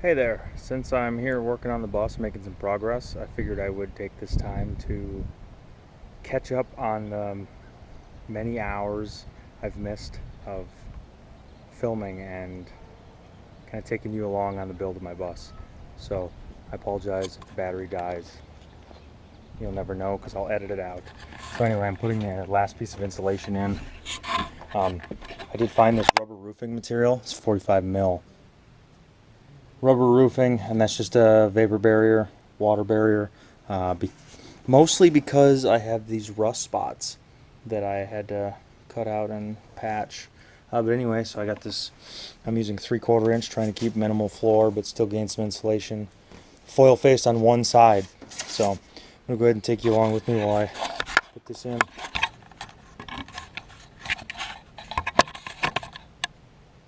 Hey there, since I'm here working on the bus, making some progress, I figured I would take this time to catch up on the many hours I've missed of filming and kind of taking you along on the build of my bus. So I apologize if the battery dies. You'll never know because I'll edit it out. So anyway, I'm putting the last piece of insulation in. I did find this rubber roofing material. It's 45 mil. Rubber roofing, and that's just a vapor barrier, water barrier, mostly because I have these rust spots that I had to cut out and patch. But anyway, so I got this, I'm using 3/4 inch, trying to keep minimal floor but still gain some insulation. Foil faced on one side. So I'm going to go ahead and take you along with me while I put this in.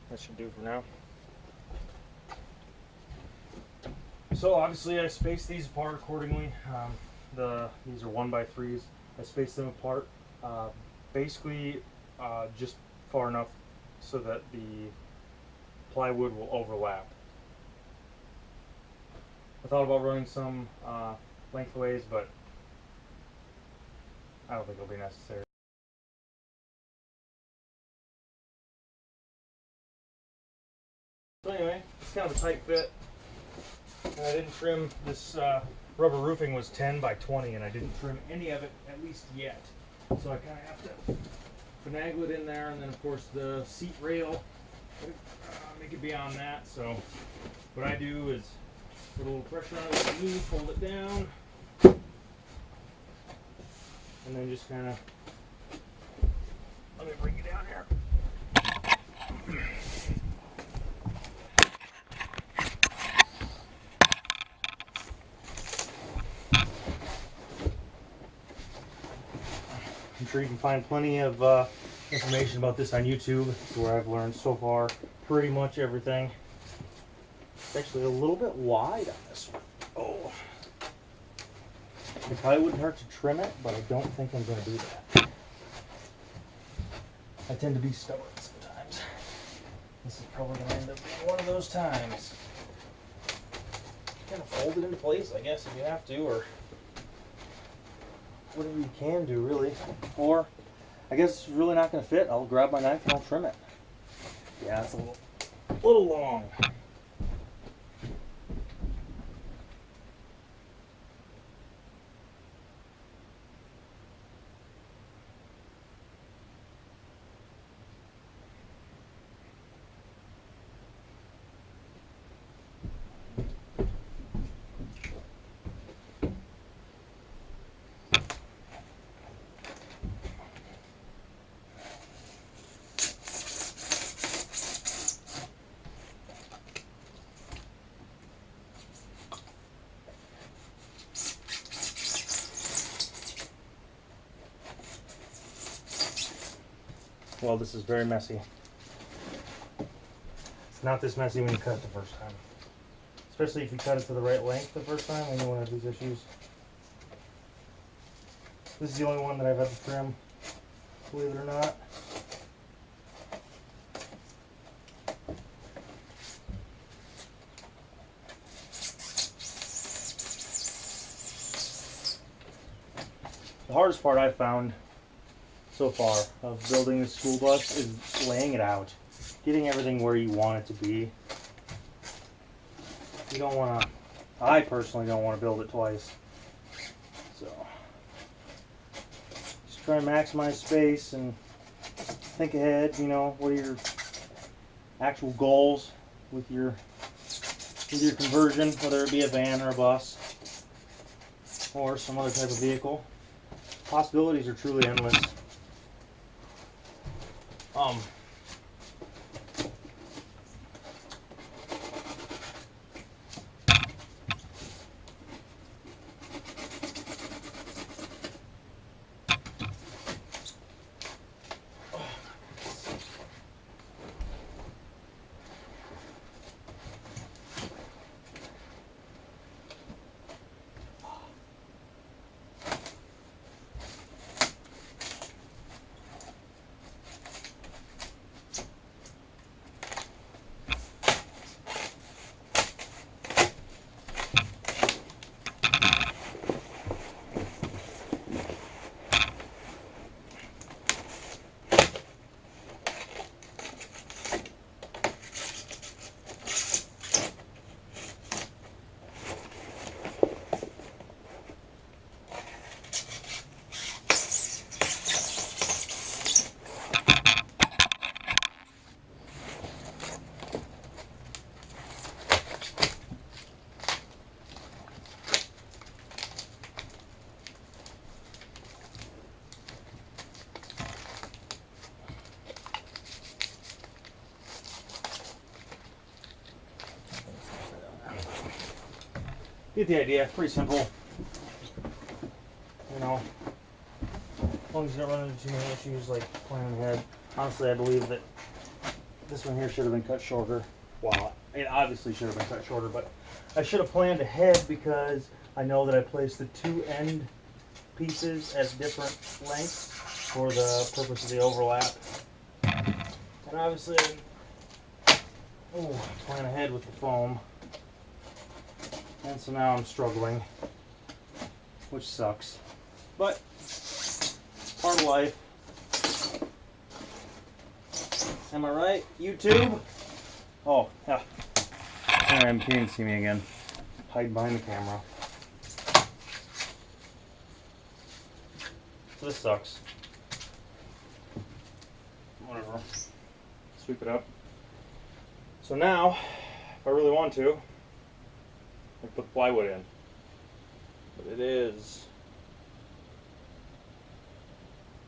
That should do for now. So obviously I spaced these apart accordingly. These are 1x3s. I spaced them apart basically just far enough so that the plywood will overlap. I thought about running some lengthways, but I don't think it'll be necessary. So anyway, it's kind of a tight fit. And I didn't trim this rubber roofing was 10x20, and I didn't trim any of it, at least yet. So I kind of have to finagle it in there, and then of course the seat rail, make it beyond that. So what I do is put a little pressure on it with the knee, fold it down, and then just kind of, let me bring it down here. I'm sure you can find plenty of information about this on YouTube, where I've learned so far pretty much everything. It's actually a little bit wide on this one. Oh. It probably wouldn't hurt to trim it, but I don't think I'm going to do that. I tend to be stubborn sometimes. This is probably going to end up being one of those times. Kind of fold it into place, I guess, if you have to, or whatever you can do, really. Or, I guess it's really not going to fit. I'll grab my knife and I'll trim it. Yeah, it's a little long. Well, this is very messy. It's not this messy when you cut it the first time. Especially if you cut it to the right length the first time, then you won't have these issues. This is the only one that I've had to trim, believe it or not. The hardest part I've found so far of building the school bus is laying it out, getting everything where you want it to be. You don't want to, I personally don't want to build it twice. So just try and maximize space and think ahead, you know, what are your actual goals with your conversion, whether it be a van or a bus or some other type of vehicle. Possibilities are truly endless. Get the idea. Pretty simple. You know, as long as you don't run into too many issues like planning ahead. Honestly, I believe that this one here should have been cut shorter. Well, it obviously should have been cut shorter, but I should have planned ahead because I know that I placed the two end pieces at different lengths for the purpose of the overlap. And obviously, plan ahead with the foam. And so now I'm struggling, which sucks. But, part of life. Am I right, YouTube? Oh, yeah. You can't see me again. Hide behind the camera. So this sucks. Whatever. Sweep it up. So now, if I really want to, I put plywood in. But it is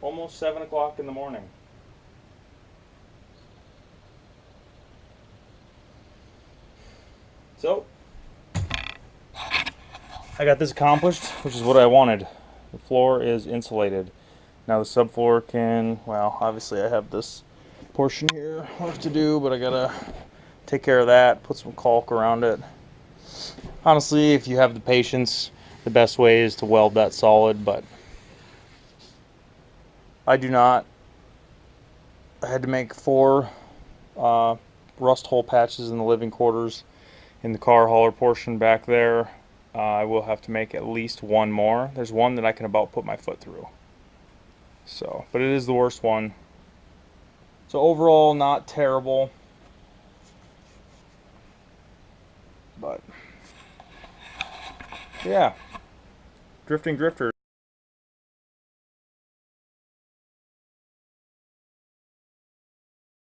almost 7 o'clock in the morning. So, I got this accomplished, which is what I wanted. The floor is insulated. Now the subfloor can, well, obviously I have this portion here left to do, but I gotta take care of that, put some caulk around it. Honestly, if you have the patience, the best way is to weld that solid, but I do not. I had to make 4 rust hole patches in the living quarters. In the car hauler portion back there, I will have to make at least 1 more. There's one that I can about put my foot through. So, but it is the worst one. So overall, not terrible. But, yeah. Drifting drifters.